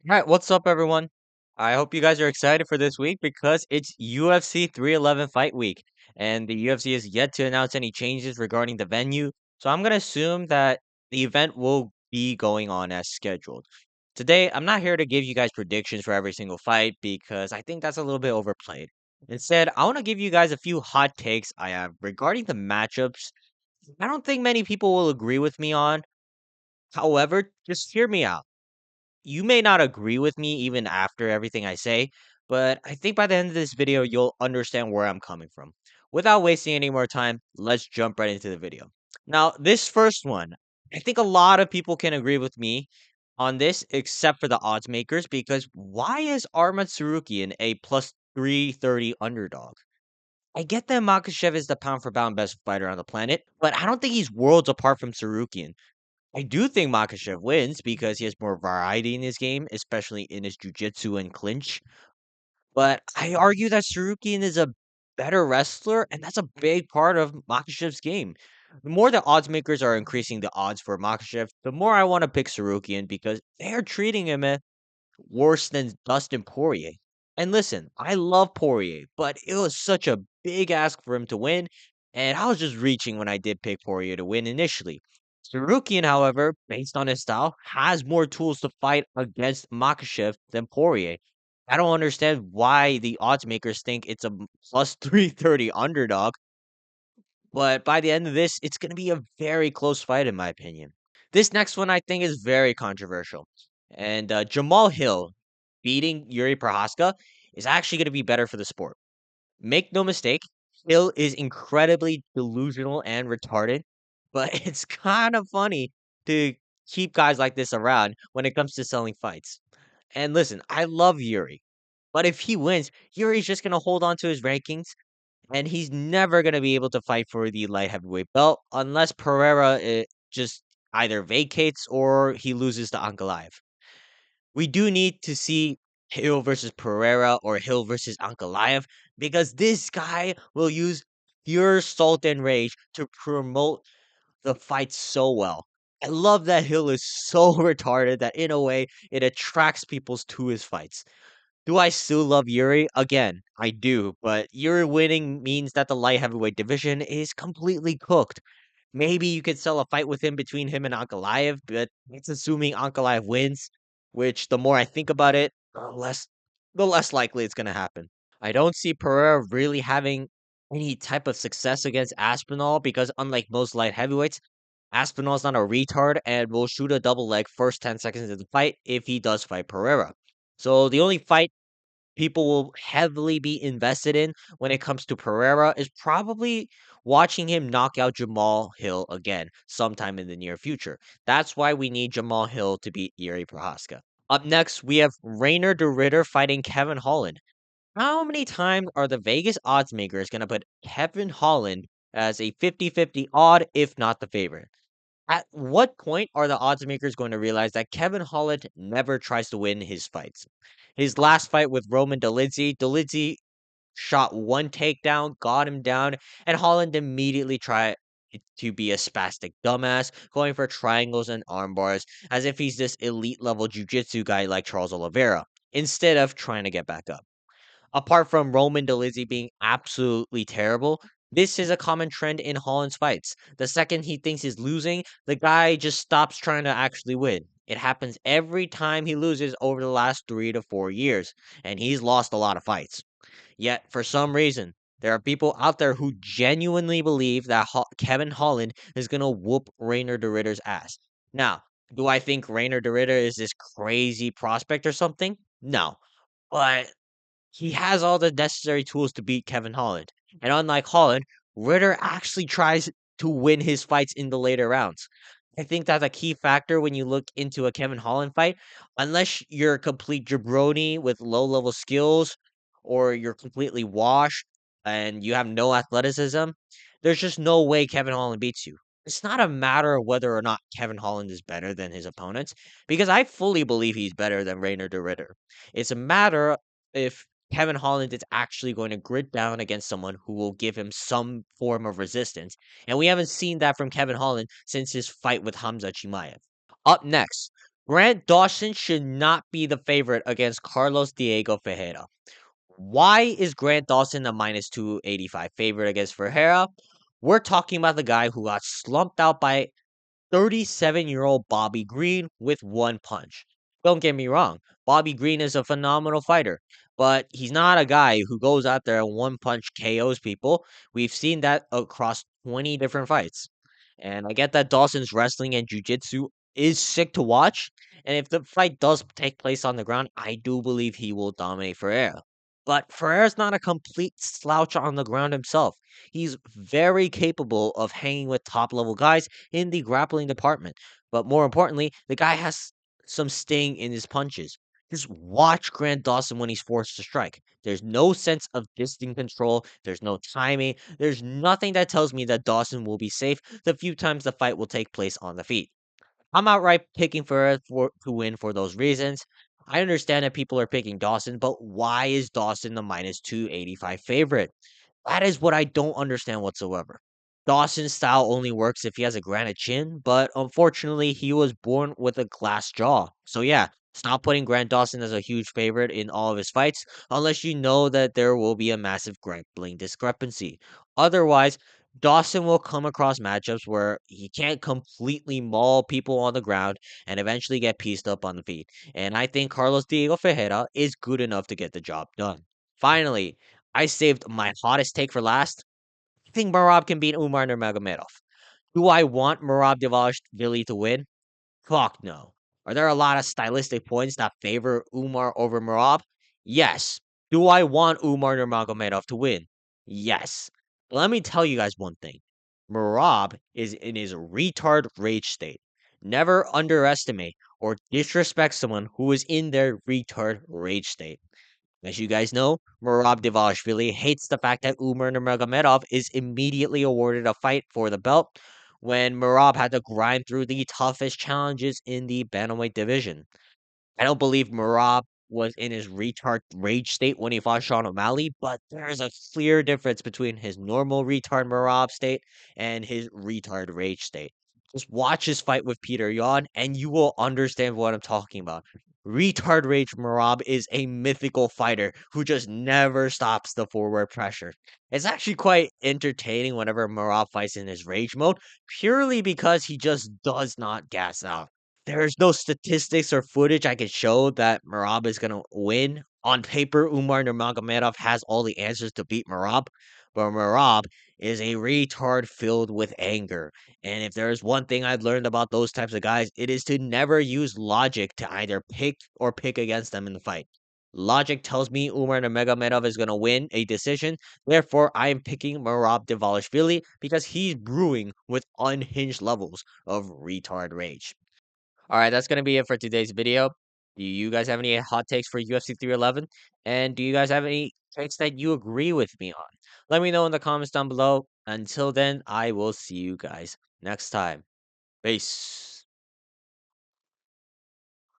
All right, what's up, everyone? I hope you guys are excited for this week because it's UFC 311 fight week, and the UFC has yet to announce any changes regarding the venue. So I'm gonna assume that the event will be going on as scheduled. Today, I'm not here to give you guys predictions for every single fight because I think that's a little bit overplayed. Instead, I want to give you guys a few hot takes I have regarding the matchups. I don't think many people will agree with me on. However, just hear me out. You may not agree with me even after everything I say, but I think by the end of this video, you'll understand where I'm coming from. Without wasting any more time, let's jump right into the video. Now, this first one, I think a lot of people can agree with me on this, except for the odds makers, because why is Arman Sarukian a plus 330 underdog? I get that Makhachev is the pound for pound best fighter on the planet, but I don't think he's worlds apart from Sarukian. I do think Makhachev wins because he has more variety in his game, especially in his jiu-jitsu and clinch. But I argue that Sarukian is a better wrestler, and that's a big part of Makhachev's game. The more the odds makers are increasing the odds for Makhachev, the more I want to pick Sarukian because they're treating him worse than Dustin Poirier. And listen, I love Poirier, but it was such a big ask for him to win, and I was just reaching when I did pick Poirier to win initially. Sarukian, however, based on his style, has more tools to fight against Makhachev than Poirier. I don't understand why the odds makers think it's a plus 330 underdog, but by the end of this, it's going to be a very close fight, in my opinion. This next one I think is very controversial. And Jamal Hill beating Yuri Prohaska is actually going to be better for the sport. Make no mistake, Hill is incredibly delusional and retarded, but it's kind of funny to keep guys like this around when it comes to selling fights. And listen, I love Yuri, but if he wins, Yuri's just going to hold on to his rankings and he's never gonna be able to fight for the light heavyweight belt unless Pereira just either vacates or he loses to Ankalaev. We do need to see Hill versus Pereira or Hill versus Ankalaev because this guy will use pure salt and rage to promote the fight so well. I love that Hill is so retarded that in a way it attracts people to his fights. Do I still love Yuri? Again, I do, but Yuri winning means that the light heavyweight division is completely cooked. Maybe you could sell a fight with him between him and Ankalaev, but it's assuming Ankalaev wins, which the more I think about it, the less likely it's gonna happen. I don't see Pereira really having any type of success against Aspinall because unlike most light heavyweights, Aspinall's not a retard and will shoot a double leg first 10 seconds of the fight if he does fight Pereira. So the only fight people will heavily be invested in when it comes to Pereira is probably watching him knock out Jamal Hill again sometime in the near future. That's why we need Jamal Hill to beat Yuri Prohaska. Up next, we have Rainer de Ritter fighting Kevin Holland. How many times are the Vegas odds makers going to put Kevin Holland as a 50-50 odd, if not the favorite? At what point are the odds makers going to realize that Kevin Holland never tries to win his fights? His last fight with Roman Dolidze shot one takedown, got him down, and Holland immediately tried to be a spastic dumbass, going for triangles and arm bars as if he's this elite level jiu-jitsu guy like Charles Oliveira, instead of trying to get back up. Apart from Roman Dolidze being absolutely terrible, this is a common trend in Holland's fights. The second he thinks he's losing, the guy just stops trying to actually win. It happens every time he loses over the last 3 to 4 years, and he's lost a lot of fights. Yet, for some reason, there are people out there who genuinely believe that Kevin Holland is going to whoop Rainer de Ritter's ass. Now, do I think Rainer de Ritter is this crazy prospect or something? No. But he has all the necessary tools to beat Kevin Holland. And unlike Holland, Ritter actually tries to win his fights in the later rounds. I think that's a key factor when you look into a Kevin Holland fight. Unless you're a complete jabroni with low level skills or you're completely washed and you have no athleticism, there's just no way Kevin Holland beats you. It's not a matter of whether or not Kevin Holland is better than his opponents, because I fully believe he's better than Rainer de Ritter. It's a matter if Kevin Holland is actually going to grit down against someone who will give him some form of resistance. And we haven't seen that from Kevin Holland since his fight with Hamza Chimaev. Up next, Grant Dawson should not be the favorite against Carlos Diego Ferreira. Why is Grant Dawson the minus 285 favorite against Ferreira? We're talking about the guy who got slumped out by 37-year-old Bobby Green with one punch. Don't get me wrong, Bobby Green is a phenomenal fighter, but he's not a guy who goes out there and one punch KOs people. We've seen that across 20 different fights. And I get that Dawson's wrestling and jiu-jitsu is sick to watch, and if the fight does take place on the ground, I do believe he will dominate Ferreira. But Ferreira's not a complete slouch on the ground himself. He's very capable of hanging with top level guys in the grappling department. But more importantly, the guy has some sting in his punches. Just watch Grant Dawson when he's forced to strike. There's no sense of distance control. There's no timing. There's nothing that tells me that Dawson will be safe the few times the fight will take place on the feet. I'm outright picking to win for those reasons. I understand that people are picking Dawson, but why is Dawson the minus 285 favorite? That is what I don't understand whatsoever. Dawson's style only works if he has a granite chin, but unfortunately, he was born with a glass jaw. So yeah, stop putting Grant Dawson as a huge favorite in all of his fights unless you know that there will be a massive grappling discrepancy. Otherwise, Dawson will come across matchups where he can't completely maul people on the ground and eventually get pieced up on the feet. And I think Carlos Diego Ferreira is good enough to get the job done. Finally, I saved my hottest take for last. I think Marab can beat Umar Nurmagomedov. Do I want Marab Devashvili to win? Fuck no. Are there a lot of stylistic points that favor Umar over Marab? Yes. Do I want Umar Nurmagomedov to win? Yes. Let me tell you guys one thing. Marab is in his retard rage state. Never underestimate or disrespect someone who is in their retard rage state. As you guys know, Merab Devashvili hates the fact that Umar Nurmagomedov is immediately awarded a fight for the belt when Merab had to grind through the toughest challenges in the bantamweight division. I don't believe Merab was in his retard rage state when he fought Sean O'Malley, but there's a clear difference between his normal retard Merab state and his retard rage state. Just watch his fight with Peter Yan, and you will understand what I'm talking about. Retard Rage Marab is a mythical fighter who just never stops the forward pressure. It's actually quite entertaining whenever Marab fights in his rage mode, purely because he just does not gas out. There's no statistics or footage I can show that Marab is gonna win. On paper, Umar Nurmagomedov has all the answers to beat Marab, but Marab is a retard filled with anger. And if there's one thing I've learned about those types of guys, it is to never use logic to either pick or pick against them in the fight. Logic tells me Umar Nurmagomedov is gonna win a decision. Therefore, I am picking Marab Devalishvili because he's brewing with unhinged levels of retard rage. All right, that's going to be it for today's video. Do you guys have any hot takes for UFC 311? And do you guys have any takes that you agree with me on? Let me know in the comments down below. Until then, I will see you guys next time. Peace.